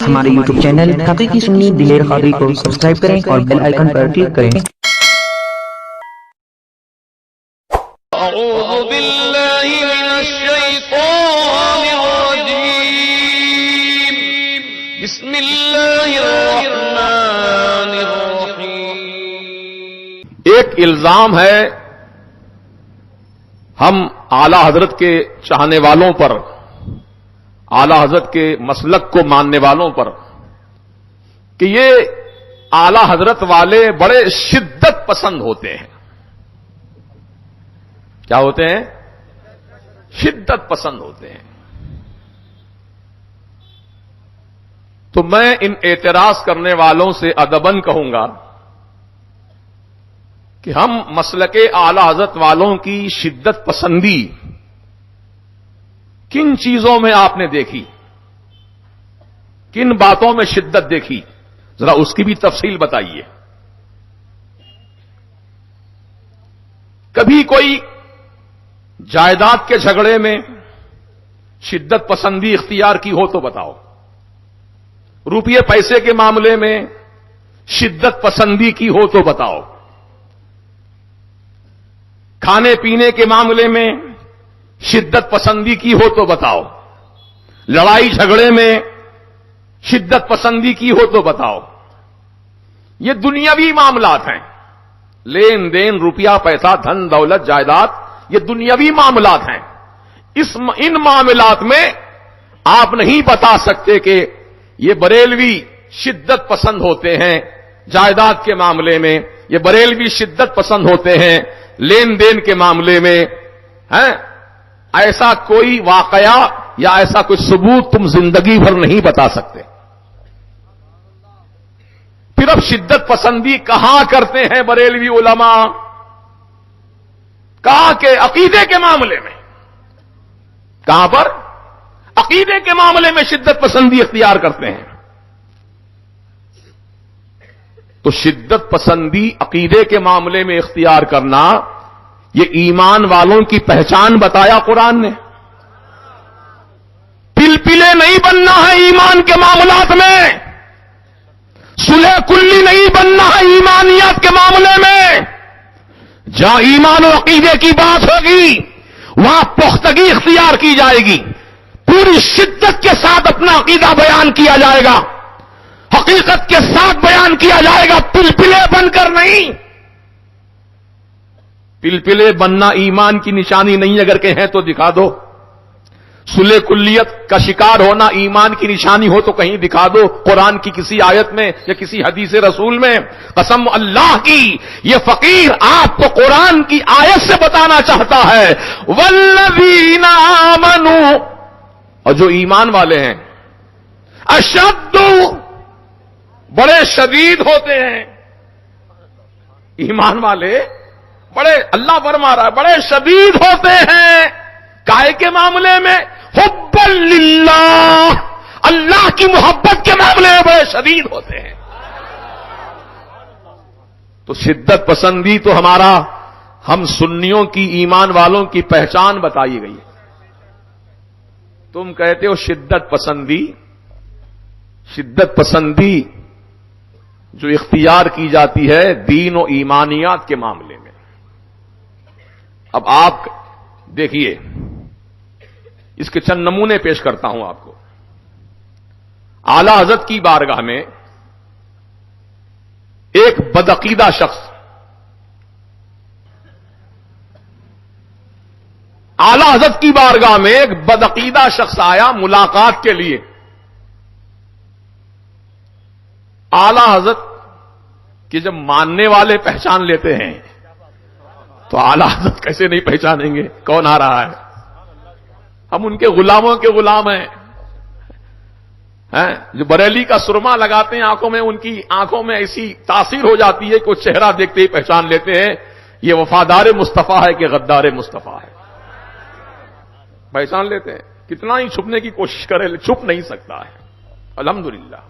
ہمارے YouTube channel حقیقی سنی دلیر قادری کو سبسکرائب کریں اور بیل آئیکن پر کلک کریں۔ اعوذ باللہ من الشیطان الرجیم بسم اللہ الرحمن الرحیم۔ ایک الزام ہے ہم اعلی حضرت کے چاہنے والوں پر، اعلی حضرت کے مسلک کو ماننے والوں پر، کہ یہ اعلی حضرت والے بڑے شدت پسند ہوتے ہیں۔ کیا ہوتے ہیں؟ شدت پسند ہوتے ہیں۔ تو میں ان اعتراض کرنے والوں سے ادباً کہوں گا کہ ہم مسلک اعلی حضرت والوں کی شدت پسندی کن چیزوں میں آپ نے دیکھی، کن باتوں میں شدت دیکھی، ذرا اس کی بھی تفصیل بتائیے۔ کبھی کوئی جائیداد کے جھگڑے میں شدت پسندی اختیار کی ہو تو بتاؤ، روپیے پیسے کے معاملے میں شدت پسندی کی ہو تو بتاؤ، کھانے پینے کے معاملے میں شدت پسندی کی ہو تو بتاؤ، لڑائی جھگڑے میں شدت پسندی کی ہو تو بتاؤ۔ یہ دنیاوی معاملات ہیں، لین دین، روپیہ پیسہ، دھن دولت، جائیداد، یہ دنیاوی معاملات ہیں۔ ان معاملات میں آپ نہیں بتا سکتے کہ یہ بریلوی شدت پسند ہوتے ہیں جائیداد کے معاملے میں، یہ بریلوی شدت پسند ہوتے ہیں لین دین کے معاملے میں، ہیں؟ ایسا کوئی واقعہ یا ایسا کوئی ثبوت تم زندگی بھر نہیں بتا سکتے۔ پھر اب شدت پسندی کہاں کرتے ہیں بریلوی علماء؟ کہاں کے عقیدے کے معاملے میں، کہاں پر؟ عقیدے کے معاملے میں شدت پسندی اختیار کرتے ہیں۔ تو شدت پسندی عقیدے کے معاملے میں اختیار کرنا، یہ ایمان والوں کی پہچان بتایا قرآن نے۔ پلپلے نہیں بننا ہے ایمان کے معاملات میں، صلح کلی نہیں بننا ہے ایمانیات کے معاملے میں۔ جہاں ایمان و عقیدے کی بات ہوگی وہاں پختگی اختیار کی جائے گی، پوری شدت کے ساتھ اپنا عقیدہ بیان کیا جائے گا، حقیقت کے ساتھ بیان کیا جائے گا، پلپلے بن کر نہیں۔ پلپلے بننا ایمان کی نشانی نہیں، اگر کہ ہیں تو دکھا دو۔ صلح کلیت کا شکار ہونا ایمان کی نشانی ہو تو کہیں دکھا دو، قرآن کی کسی آیت میں یا کسی حدیث رسول میں۔ قسم اللہ کی یہ فقیر آپ کو قرآن کی آیت سے بتانا چاہتا ہے، والذین آمنوا، اور جو ایمان والے ہیں، اشد، بڑے شدید ہوتے ہیں۔ ایمان والے بڑے، اللہ فرما رہا ہے، بڑے شدید ہوتے ہیں کائے کے معاملے میں؟ حب للہ، اللہ کی محبت کے معاملے میں بڑے شدید ہوتے ہیں۔ تو شدت پسندی تو ہمارا، ہم سنیوں کی، ایمان والوں کی پہچان بتائی گئی ہے۔ تم کہتے ہو شدت پسندی، شدت پسندی جو اختیار کی جاتی ہے دین و ایمانیات کے معاملے میں۔ اب آپ دیکھیے، اس کے چند نمونے پیش کرتا ہوں آپ کو۔ اعلی حضرت کی بارگاہ میں ایک بدعقیدہ شخص، اعلی حضرت کی بارگاہ میں ایک بدعقیدہ شخص آیا ملاقات کے لیے۔ اعلی حضرت کہ جب ماننے والے پہچان لیتے ہیں تو اعلی حضرت کیسے نہیں پہچانیں گے کون آ رہا ہے؟ ہم ان کے غلاموں کے غلام ہیں، جو بریلی کا سرما لگاتے ہیں آنکھوں میں، ان کی آنکھوں میں ایسی تاثیر ہو جاتی ہے کہ وہ چہرہ دیکھتے ہی پہچان لیتے ہیں یہ وفادار مصطفیٰ ہے کہ غدار مصطفیٰ ہے، پہچان لیتے ہیں۔ کتنا ہی چھپنے کی کوشش کرے چھپ نہیں سکتا ہے۔ الحمدللہ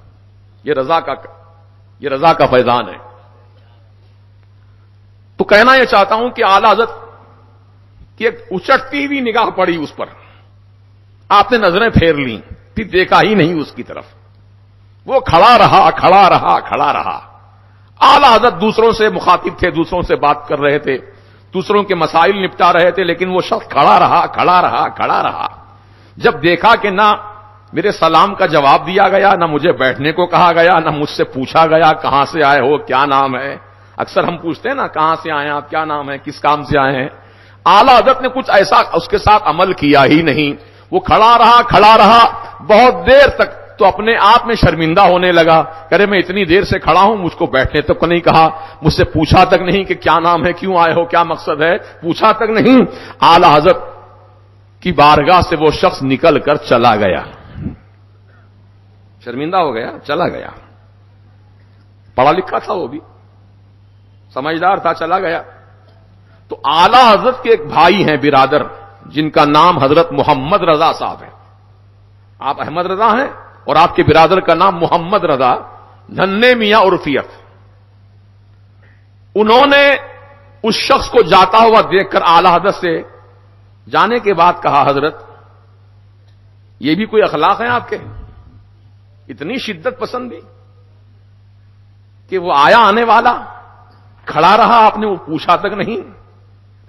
یہ رضا کا فیضان ہے۔ تو کہنا یہ چاہتا ہوں کہ اعلی حضرت کی ایک اچٹتی ہوئی نگاہ پڑی اس پر، آپ نے نظریں پھیر لیں، پھر دیکھا ہی نہیں اس کی طرف۔ وہ کھڑا رہا کھڑا رہا کھڑا رہا. اعلی حضرت دوسروں سے مخاطب تھے, دوسروں سے بات کر رہے تھے, دوسروں کے مسائل نپٹا رہے تھے, لیکن وہ شخص کھڑا رہا کھڑا رہا کھڑا رہا. جب دیکھا کہ نہ میرے سلام کا جواب دیا گیا, نہ مجھے بیٹھنے کو کہا گیا, نہ مجھ سے پوچھا گیا کہاں سے آئے ہو, کیا نام ہے. اکثر ہم پوچھتے ہیں نا کہاں سے آئے ہیں آپ, کیا نام ہے, کس کام سے آئے ہیں. اعلی حضرت نے کچھ ایسا اس کے ساتھ عمل کیا ہی نہیں. وہ کھڑا رہا بہت دیر تک, تو اپنے آپ میں شرمندہ ہونے لگا. کرے میں اتنی دیر سے کھڑا ہوں, مجھ کو بیٹھنے تک نہیں کہا, مجھ سے پوچھا تک نہیں کہ کیا نام ہے, کیوں آئے ہو, کیا مقصد ہے, پوچھا تک نہیں. اعلی حضرت کی بارگاہ سے وہ شخص نکل کر چلا گیا. شرمندہ ہو گیا, چلا گیا. پڑھا لکھا تھا, وہ بھی سمجھدار تھا, چلا گیا. تو اعلی حضرت کے ایک بھائی ہیں برادر, جن کا نام حضرت محمد رضا صاحب ہے. آپ احمد رضا ہیں اور آپ کے برادر کا نام محمد رضا, ننھے میاں عرفیت. انہوں نے اس شخص کو جاتا ہوا دیکھ کر اعلی حضرت سے جانے کے بعد کہا, حضرت یہ بھی کوئی اخلاق ہیں آپ کے, اتنی شدت پسندی کہ وہ آیا آنے والا کھڑا رہا, آپ نے وہ پوچھا تک نہیں,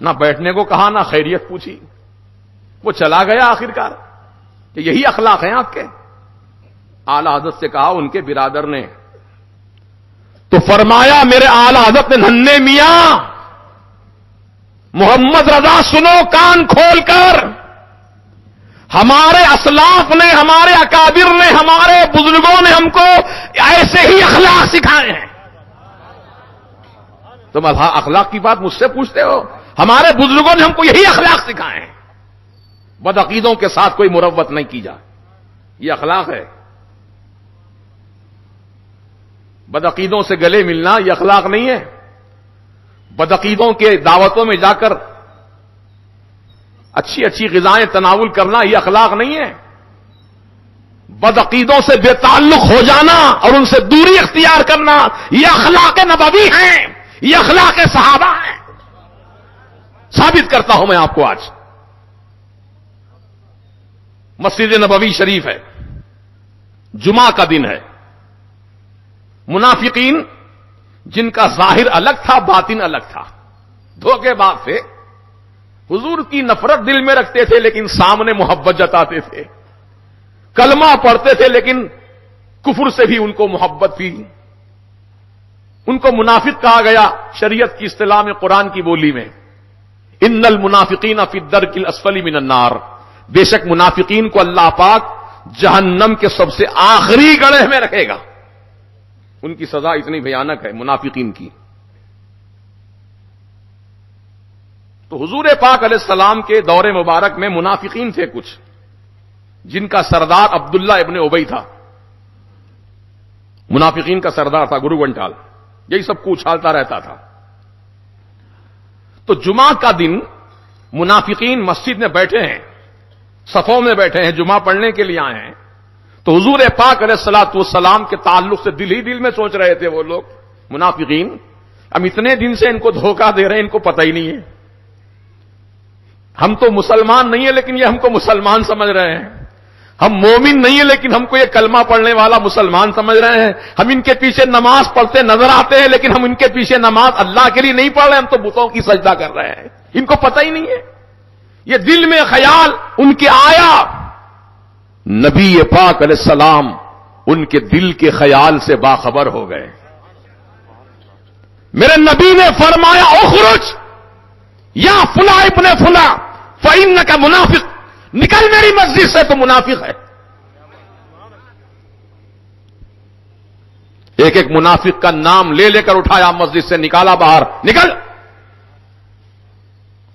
نہ بیٹھنے کو کہا, نہ خیریت پوچھی, وہ چلا گیا آخرکار. کہ یہی اخلاق ہیں آپ کے. اعلی حضرت سے کہا ان کے برادر نے, تو فرمایا میرے اعلی حضرت نے, ننھے میاں محمد رضا سنو کان کھول کر, ہمارے اسلاف نے, ہمارے اکابر نے, ہمارے بزرگوں نے ہم کو ایسے ہی اخلاق سکھائے ہیں. تم اخلاق کی بات مجھ سے پوچھتے ہو؟ ہمارے بزرگوں نے ہم کو یہی اخلاق سکھائے ہیں. بدعقیدوں کے ساتھ کوئی مروت نہیں کی جائے, یہ اخلاق ہے. بدعقیدوں سے گلے ملنا یہ اخلاق نہیں ہے. بدعقیدوں کے دعوتوں میں جا کر اچھی اچھی غذائیں تناول کرنا یہ اخلاق نہیں ہے. بدعقیدوں سے بے تعلق ہو جانا اور ان سے دوری اختیار کرنا یہ اخلاق نبوی ہیں, یہ اخلاق صحابہ ہیں. ثابت کرتا ہوں میں آپ کو. آج مسجد نبوی شریف ہے, جمعہ کا دن ہے. منافقین جن کا ظاہر الگ تھا باطن الگ تھا, دھوکے باز تھے, حضور کی نفرت دل میں رکھتے تھے لیکن سامنے محبت جتاتے تھے, کلمہ پڑھتے تھے لیکن کفر سے بھی ان کو محبت تھی. ان کو منافق کہا گیا شریعت کی اصطلاح میں, قرآن کی بولی میں, ان المنافقین فی الدرک الاسفل من النار, بے شک منافقین کو اللہ پاک جہنم کے سب سے آخری گڑھے میں رکھے گا. ان کی سزا اتنی بھیانک ہے منافقین کی. تو حضور پاک علیہ السلام کے دور مبارک میں منافقین تھے کچھ, جن کا سردار عبداللہ ابن ابی تھا. منافقین کا سردار تھا گرو گھنٹال, یہی سب کو اچھالتا رہتا تھا. تو جمعہ کا دن منافقین مسجد میں بیٹھے ہیں, صفوں میں بیٹھے ہیں, جمعہ پڑھنے کے لیے آئے ہیں. تو حضور پاک علیہ الصلوۃ والسلام کے تعلق سے دل ہی دل میں سوچ رہے تھے وہ لوگ منافقین, ہم اتنے دن سے ان کو دھوکہ دے رہے ہیں, ان کو پتہ ہی نہیں ہے. ہم تو مسلمان نہیں ہیں لیکن یہ ہم کو مسلمان سمجھ رہے ہیں. ہم مومن نہیں ہیں لیکن ہم کو یہ کلمہ پڑھنے والا مسلمان سمجھ رہے ہیں. ہم ان کے پیچھے نماز پڑھتے نظر آتے ہیں لیکن ہم ان کے پیچھے نماز اللہ کے لیے نہیں پڑھ رہے, ہم تو بتوں کی سجدہ کر رہے ہیں. ان کو پتہ ہی نہیں ہے. یہ دل میں خیال ان کے آیا, نبی پاک علیہ السلام ان کے دل کے خیال سے باخبر ہو گئے. میرے نبی نے فرمایا, اخرج یا فلاں ابن فلاں فإنک منافق, نکل میری مسجد سے, تو منافق ہے. ایک ایک منافق کا نام لے لے کر اٹھایا, مسجد سے نکالا باہر, نکل,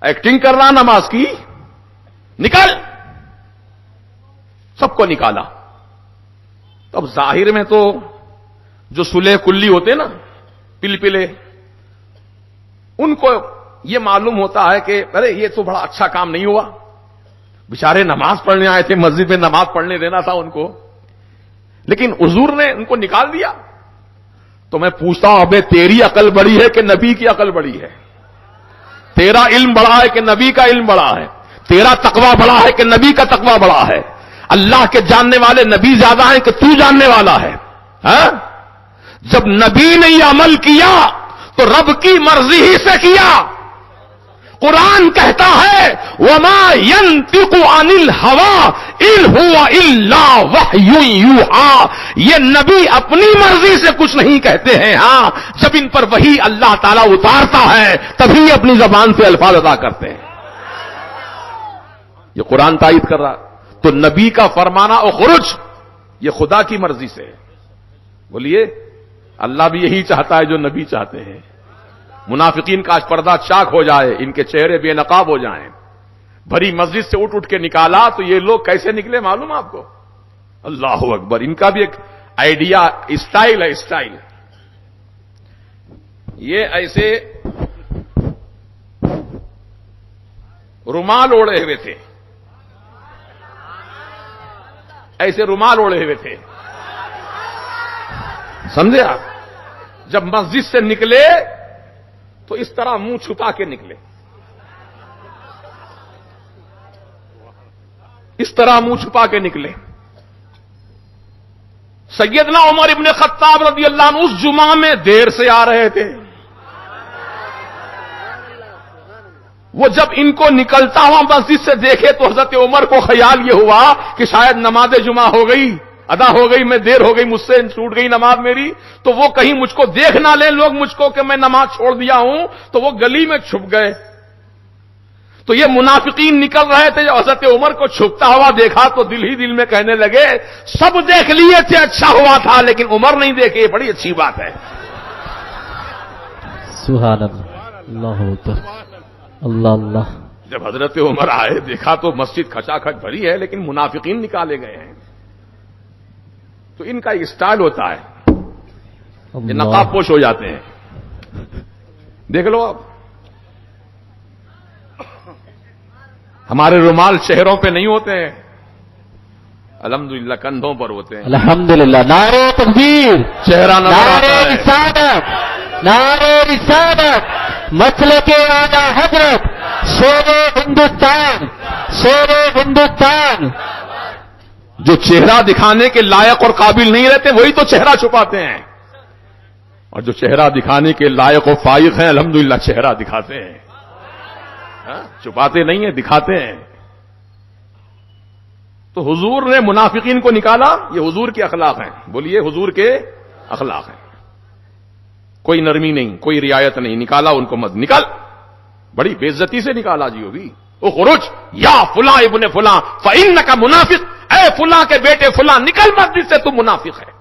ایکٹنگ کر رہا نماز کی, نکل. سب کو نکالا. تو اب ظاہر میں تو جو سلح کلی ہوتے نا, پل پلے, ان کو یہ معلوم ہوتا ہے کہ ارے یہ تو بڑا اچھا کام نہیں ہوا, بیچارے نماز پڑھنے آئے تھے, مسجد میں نماز پڑھنے دینا تھا ان کو, لیکن حضور نے ان کو نکال دیا. تو میں پوچھتا ہوں, ابے تیری عقل بڑی ہے کہ نبی کی عقل بڑی ہے؟ تیرا علم بڑا ہے کہ نبی کا علم بڑا ہے؟ تیرا تقوی بڑا ہے کہ نبی کا تقوی بڑا ہے؟ اللہ کے جاننے والے نبی زیادہ ہیں کہ تو جاننے والا ہے؟ ہاں؟ جب نبی نے یہ عمل کیا تو رب کی مرضی ہی سے کیا. قرآن کہتا ہے وما ينطق عن الهوى ان هو الا وحی یوحی. یہ نبی اپنی مرضی سے کچھ نہیں کہتے ہیں. ہاں جب ان پر وحی اللہ تعالیٰ اتارتا ہے تبھی اپنی زبان سے الفاظ ادا کرتے ہیں. یہ قرآن تائید کر رہا. تو نبی کا فرمانا اخرج یہ خدا کی مرضی سے ہے. بولیے اللہ بھی یہی چاہتا ہے جو نبی چاہتے ہیں. منافقین کا آج پردہ چاک ہو جائے, ان کے چہرے بے نقاب ہو جائیں. بھری مسجد سے اٹھ کے نکالا تو یہ لوگ کیسے نکلے معلوم آپ کو؟ اللہ اکبر. ان کا بھی ایک آئیڈیا اسٹائل ہے. اسٹائل یہ ایسے رومال اوڑے ہوئے تھے, ایسے رومال اوڑے ہوئے تھے, سمجھے آپ؟ جب مسجد سے نکلے تو اس طرح منہ چھپا کے نکلے, اس طرح منہ چھپا کے نکلے. سیدنا عمر ابن خطاب رضی اللہ عنہ اس جمعہ میں دیر سے آ رہے تھے. وہ جب ان کو نکلتا ہوا مسجد سے دیکھے تو حضرت عمر کو خیال یہ ہوا کہ شاید نماز جمعہ ہو گئی, ادا ہو گئی, میں دیر ہو گئی, مجھ سے چھوٹ گئی نماز میری, تو وہ کہیں مجھ کو دیکھ نہ لیں لوگ مجھ کو کہ میں نماز چھوڑ دیا ہوں, تو وہ گلی میں چھپ گئے. تو یہ منافقین نکل رہے تھے. جب حضرت عمر کو چھپتا ہوا دیکھا تو دل ہی دل میں کہنے لگے سب دیکھ لیے تھے اچھا ہوا تھا, لیکن عمر نہیں دیکھے, یہ بڑی اچھی بات ہے. سبحان اللہ. اللہ اکبر. اللہ اللہ. جب حضرت عمر آئے دیکھا تو مسجد کھچا کھچ بھری ہے لیکن منافقین نکالے گئے ہیں. تو ان کا اسٹائل ہوتا ہے, یہ نقاب پوش ہو جاتے ہیں. دیکھ لو آپ, ہمارے رومال چہروں پہ نہیں ہوتے ہیں, الحمدللہ کندھوں پر ہوتے ہیں. الحمدللہ. نعرہ تکبیر, چہرہ نظر آتا نعرہ ہے. رسالت, نعرہ رسالت, مسلک اعلی حضرت, شیر ہندوستان, شیر ہندوستان. جو چہرہ دکھانے کے لائق اور قابل نہیں رہتے وہی تو چہرہ چھپاتے ہیں, اور جو چہرہ دکھانے کے لائق و فائق ہیں الحمدللہ چہرہ دکھاتے ہیں. چھپاتے نہیں ہیں, دکھاتے ہیں. تو حضور نے منافقین کو نکالا, یہ حضور کے اخلاق ہیں. بولیے حضور کے اخلاق ہیں. کوئی نرمی نہیں, کوئی رعایت نہیں. نکالا ان کو, مت نکل, بڑی بے عزتی سے نکالا جی. وہ بھی اخرج یا فلاں ابن فلاں فإنک منافق, اے فلاں کے بیٹے فلاں نکل مسجد سے, تم منافق ہے.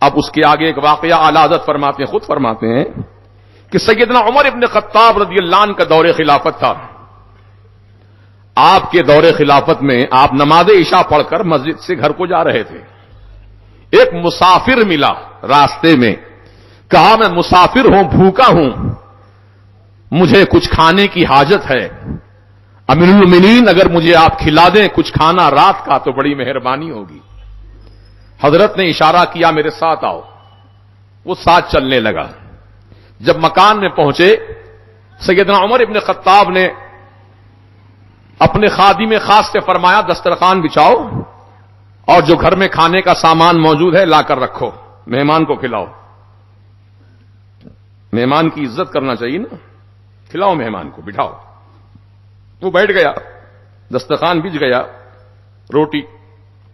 اب اس کے آگے ایک واقعہ اعلی حضرت فرماتے ہیں, خود فرماتے ہیں کہ سیدنا عمر ابن خطاب رضی اللہ عنہ کا دور خلافت تھا. آپ کے دور خلافت میں آپ نماز عشاء پڑھ کر مسجد سے گھر کو جا رہے تھے. ایک مسافر ملا راستے میں, کہا میں مسافر ہوں, بھوکا ہوں, مجھے کچھ کھانے کی حاجت ہے, امیر المومنین اگر مجھے آپ کھلا دیں کچھ کھانا رات کا تو بڑی مہربانی ہوگی. حضرت نے اشارہ کیا میرے ساتھ آؤ. وہ ساتھ چلنے لگا. جب مکان میں پہنچے سیدنا عمر ابن خطاب نے اپنے خادم خاص سے فرمایا دسترخوان بچھاؤ اور جو گھر میں کھانے کا سامان موجود ہے لا کر رکھو, مہمان کو کھلاؤ. مہمان کی عزت کرنا چاہیے نا, کھلاؤ مہمان کو, بٹھاؤ. وہ بیٹھ گیا, دسترخوان بچھ گیا, روٹی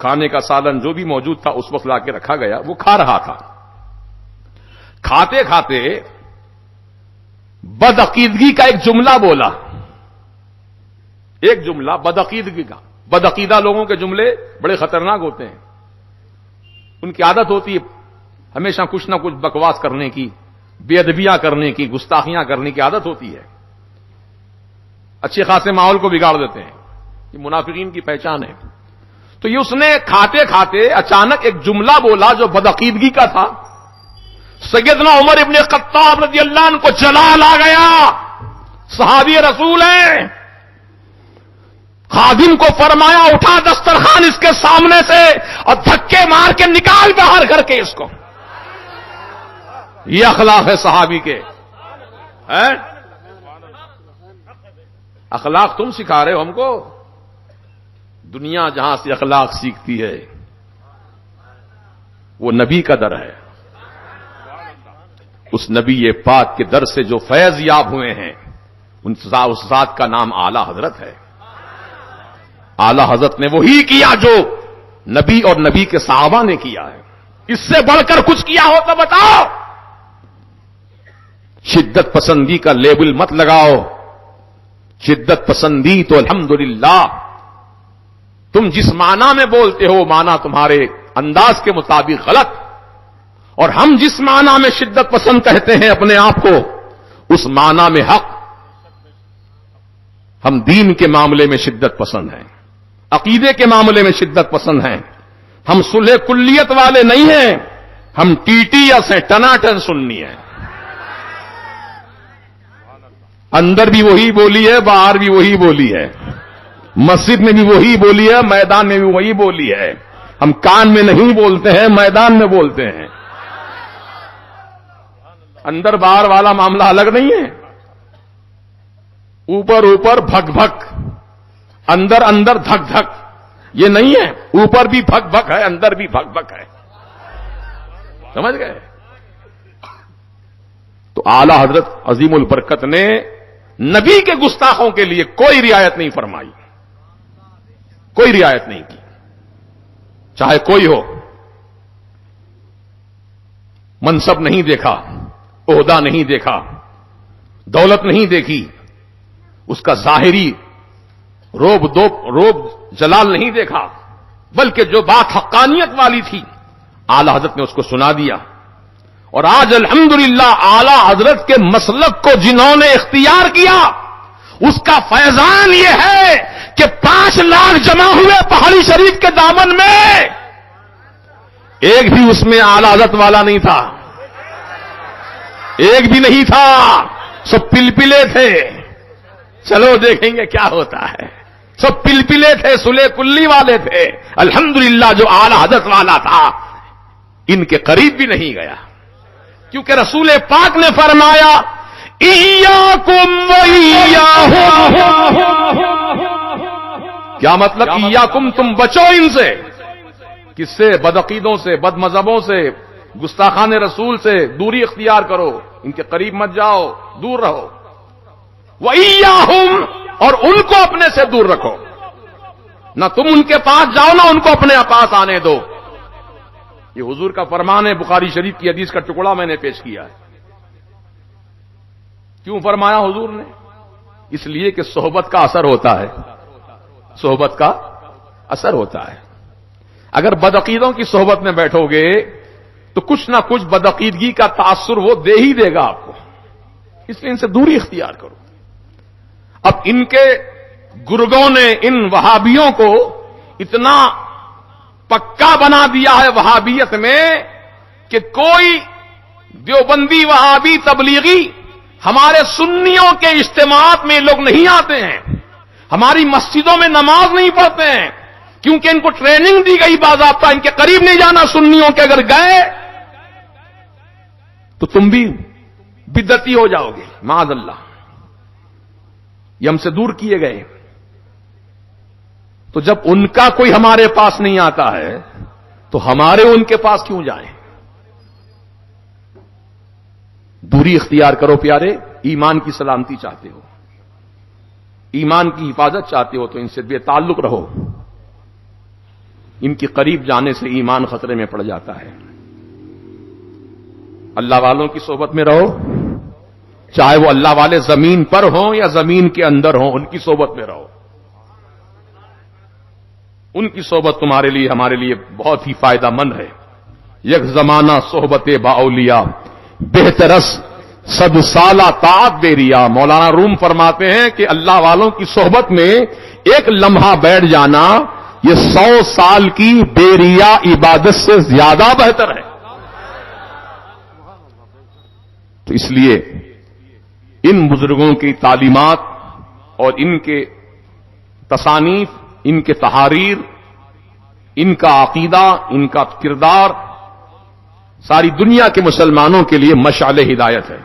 کھانے کا سالن جو بھی موجود تھا اس وقت لا کے رکھا گیا. وہ کھا رہا تھا. کھاتے کھاتے بدعقیدگی کا ایک جملہ بولا. ایک جملہ بدعقیدگی کا. بدعقیدہ لوگوں کے جملے بڑے خطرناک ہوتے ہیں. ان کی عادت ہوتی ہے ہمیشہ کچھ نہ کچھ بکواس کرنے کی, بے ادبیاں کرنے کی, گستاخیاں کرنے کی عادت ہوتی ہے. اچھے خاصے ماحول کو بگاڑ دیتے ہیں. یہ منافقین کی پہچان ہے. تو یہ اس نے کھاتے کھاتے اچانک ایک جملہ بولا جو بدعقیدگی کا تھا. سیدنا عمر ابن خطاب رضی اللہ عنہ کو جلال آ گیا. صحابی رسول ہیں. خادم کو فرمایا اٹھا دسترخوان اس کے سامنے سے اور دھکے مار کے نکال باہر کر کے اس کو. یہ اخلاق ہے صحابی کے. اخلاق تم سکھا رہے ہو ہم کو. دنیا جہاں سے اخلاق سیکھتی ہے وہ نبی کا در ہے. اس نبی پاک کے در سے جو فیض یاب ہوئے ہیں اس ذات کا نام اعلی حضرت ہے. اعلی حضرت نے وہی کیا جو نبی اور نبی کے صحابہ نے کیا ہے. اس سے بڑھ کر کچھ کیا ہو تو بتاؤ. شدت پسندی کا لیبل مت لگاؤ. شدت پسندی تو الحمدللہ تم جس معنی میں بولتے ہو معنی تمہارے انداز کے مطابق غلط، اور ہم جس معنی میں شدت پسند کہتے ہیں اپنے آپ کو اس معنی میں حق. ہم دین کے معاملے میں شدت پسند ہیں، عقیدے کے معاملے میں شدت پسند ہیں. ہم صلح کلیت والے نہیں ہیں، ہم ٹی ٹی یا سے ٹناٹن سننی ہے. اندر بھی وہی بولی ہے، باہر بھی وہی بولی ہے، مسجد میں بھی وہی بولی ہے، میدان میں بھی وہی بولی ہے. ہم کان میں نہیں بولتے ہیں، میدان میں بولتے ہیں. اندر باہر والا معاملہ الگ نہیں ہے. اوپر اوپر بھک بھک، اندر اندر دھک دھک، یہ نہیں ہے. اوپر بھی بھک بھک ہے، اندر بھی بھک بھک ہے. سمجھ گئے؟ تو اعلی حضرت عظیم البرکت نے نبی کے گستاخوں کے لیے کوئی رعایت نہیں فرمائی، کوئی رعایت نہیں کی، چاہے کوئی ہو. منصب نہیں دیکھا، عہدہ نہیں دیکھا، دولت نہیں دیکھی، اس کا ظاہری روب جلال نہیں دیکھا، بلکہ جو بات حقانیت والی تھی اعلی حضرت نے اس کو سنا دیا. اور آج الحمدللہ اعلی حضرت کے مسلک کو جنہوں نے اختیار کیا اس کا فیضان یہ ہے کہ 5 لاکھ جمع ہوئے پہاڑی شریف کے دامن میں، ایک بھی اس میں اعلی حضرت والا نہیں تھا، ایک بھی نہیں تھا. سب پلپلے تھے. چلو دیکھیں گے کیا ہوتا ہے. سب پلپلے تھے، صلح کلی والے تھے. الحمدللہ جو اعلی حضرت والا تھا ان کے قریب بھی نہیں گیا، کیونکہ رسول پاک نے فرمایا ایاکم وایاہم. کیا مطلب ایاکم؟ تم بچو ان سے. کس سے؟ بدعقیدوں سے، بد مذہبوں سے، گستاخان رسول سے دوری اختیار کرو. ان کے قریب مت جاؤ، دور رہو. وایاہم، اور ان کو اپنے سے دور رکھو. نہ تم ان کے پاس جاؤ نہ ان کو اپنے پاس آنے دو. یہ حضور کا فرمان ہے. بخاری شریف کی حدیث کا ٹکڑا میں نے پیش کیا ہے. کیوں فرمایا حضور نے؟ اس لیے کہ صحبت کا اثر ہوتا ہے، صحبت کا اثر ہوتا ہے. اگر بدعقیدوں کی صحبت میں بیٹھو گے تو کچھ نہ کچھ بدعقیدگی کا تاثر وہ دے ہی دے گا آپ کو. اس لیے ان سے دوری اختیار کرو. اب ان کے گرگوں نے ان وہابیوں کو اتنا پکا بنا دیا ہے وہابیت میں کہ کوئی دیوبندی وہابی تبلیغی ہمارے سنیوں کے اجتماعات میں لوگ نہیں آتے ہیں، ہماری مسجدوں میں نماز نہیں پڑھتے ہیں، کیونکہ ان کو ٹریننگ دی گئی باضابطہ ان کے قریب نہیں جانا. سنیوں کے اگر گئے تو تم بھی بدعتی ہو جاؤ گے، معاذ اللہ. یہ ہم سے دور کیے گئے. تو جب ان کا کوئی ہمارے پاس نہیں آتا ہے تو ہمارے ان کے پاس کیوں جائیں؟ دوری اختیار کرو پیارے. ایمان کی سلامتی چاہتے ہو، ایمان کی حفاظت چاہتے ہو تو ان سے بے تعلق رہو. ان کے قریب جانے سے ایمان خطرے میں پڑ جاتا ہے. اللہ والوں کی صحبت میں رہو، چاہے وہ اللہ والے زمین پر ہوں یا زمین کے اندر ہوں، ان کی صحبت میں رہو. ان کی صحبت تمہارے لیے ہمارے لیے بہت ہی فائدہ مند ہے. یک زمانہ صحبت با اولیاء بہترس 100 سالہ طاعت بیریا. مولانا روم فرماتے ہیں کہ اللہ والوں کی صحبت میں ایک لمحہ بیٹھ جانا یہ 100 سال کی بیریا عبادت سے زیادہ بہتر ہے. تو اس لیے ان بزرگوں کی تعلیمات اور ان کے تصانیف، ان کے تحاریر، ان کا عقیدہ، ان کا کردار ساری دنیا کے مسلمانوں کے لیے مشعل ہدایت ہے.